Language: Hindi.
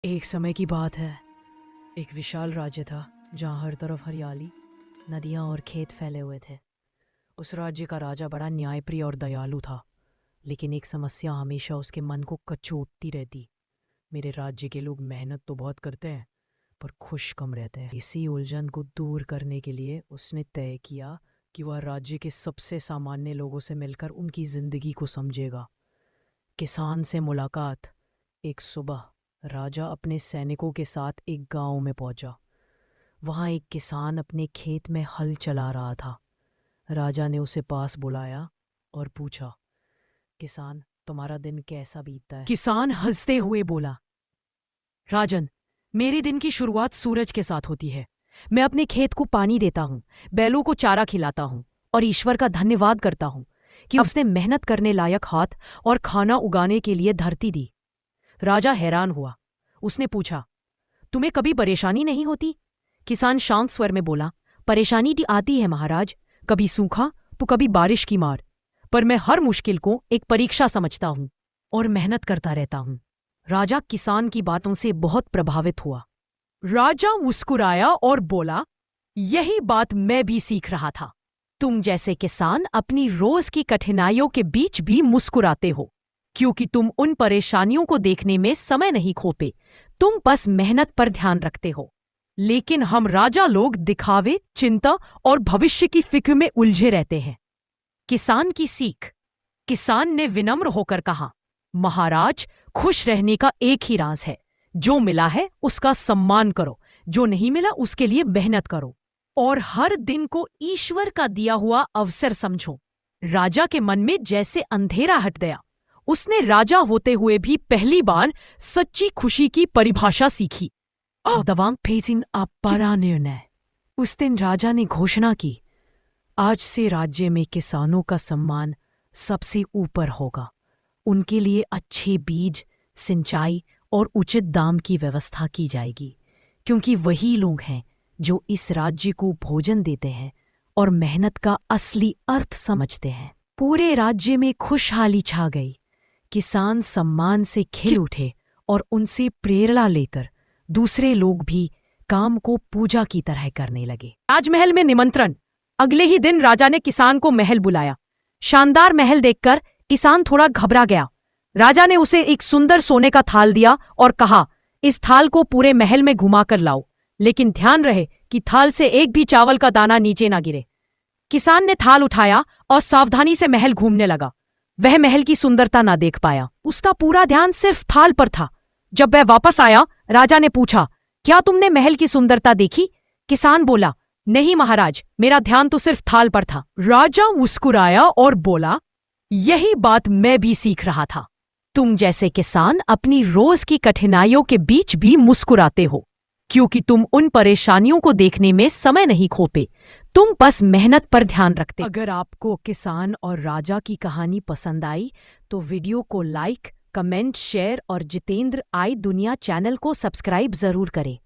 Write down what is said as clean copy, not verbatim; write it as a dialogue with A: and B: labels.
A: एक समय की बात है। एक विशाल राज्य था जहाँ हर तरफ हरियाली, नदियाँ और खेत फैले हुए थे। उस राज्य का राजा बड़ा न्यायप्रिय और दयालु था, लेकिन एक समस्या हमेशा उसके मन को कचोटती रहती। मेरे राज्य के लोग मेहनत तो बहुत करते हैं, पर खुश कम रहते हैं। इसी उलझन को दूर करने के लिए उसने तय किया कि वह राज्य के सबसे सामान्य लोगों से मिलकर उनकी जिंदगी को समझेगा। किसान से मुलाकात। एक सुबह राजा अपने सैनिकों के साथ एक गांव में पहुंचा। वहां एक किसान अपने खेत में हल चला रहा था। राजा ने उसे पास बुलाया और पूछा, किसान, तुम्हारा दिन कैसा बीतता है? किसान हंसते हुए बोला, राजन, मेरे दिन की शुरुआत सूरज के साथ होती है। मैं अपने खेत को पानी देता हूँ, बैलों को चारा खिलाता हूँ और ईश्वर का धन्यवाद करता हूँ कि उसने मेहनत करने लायक हाथ और खाना उगाने के लिए धरती दी। राजा हैरान हुआ। उसने पूछा, तुम्हें कभी परेशानी नहीं होती? किसान शांत स्वर में बोला, परेशानी आती है महाराज, कभी सूखा तो कभी बारिश की मार, पर मैं हर मुश्किल को एक परीक्षा समझता हूं और मेहनत करता रहता हूं। राजा किसान की बातों से बहुत प्रभावित हुआ। राजा मुस्कुराया और बोला, यही बात मैं भी सीख रहा था। तुम जैसे किसान अपनी रोज की कठिनाइयों के बीच भी मुस्कुराते हो, क्योंकि तुम उन परेशानियों को देखने में समय नहीं खोपे, तुम बस मेहनत पर ध्यान रखते हो। लेकिन हम राजा लोग दिखावे, चिंता और भविष्य की फिक्र में उलझे रहते हैं। किसान की सीख। किसान ने विनम्र होकर कहा, महाराज, खुश रहने का एक ही राज है, जो मिला है उसका सम्मान करो, जो नहीं मिला उसके लिए मेहनत करो और हर दिन को ईश्वर का दिया हुआ अवसर समझो। राजा के मन में जैसे अंधेरा हट गया। उसने राजा होते हुए भी पहली बार सच्ची खुशी की परिभाषा सीखी। दवांग फेजिन बड़ा निर्णय। उस दिन राजा ने घोषणा की, आज से राज्य में किसानों का सम्मान सबसे ऊपर होगा। उनके लिए अच्छे बीज, सिंचाई और उचित दाम की व्यवस्था की जाएगी, क्योंकि वही लोग हैं जो इस राज्य को भोजन देते हैं और मेहनत का असली अर्थ समझते हैं। पूरे राज्य में खुशहाली छा गई। किसान सम्मान से खिल उठे और उनसे प्रेरणा लेकर दूसरे लोग भी काम को पूजा की तरह करने लगे। राजमहल में निमंत्रण। अगले ही दिन राजा ने किसान को महल बुलाया। शानदार महल देखकर किसान थोड़ा घबरा गया। राजा ने उसे एक सुंदर सोने का थाल दिया और कहा, इस थाल को पूरे महल में घुमाकर लाओ, लेकिन ध्यान रहे कि थाल से एक भी चावल का दाना नीचे ना गिरे। किसान ने थाल उठाया और सावधानी से महल घूमने लगा। वह महल की सुंदरता ना देख पाया। उसका पूरा ध्यान सिर्फ थाल पर था। जब वह वापस आया, राजा ने पूछा, क्या तुमने महल की सुंदरता देखी? किसान बोला, नहीं महाराज, मेरा ध्यान तो सिर्फ थाल पर था। राजा मुस्कुराया और बोला, यही बात मैं भी सीख रहा था। तुम जैसे किसान अपनी रोज की कठिनाइयों के बीच भी मुस्कुराते हो, क्योंकि तुम उन परेशानियों को देखने में समय नहीं खोपे, तुम बस मेहनत पर ध्यान रखते। अगर आपको किसान और राजा की कहानी पसंद आई तो वीडियो को लाइक, कमेंट, शेयर और जितेंद्र आई दुनिया चैनल को सब्सक्राइब जरूर करें।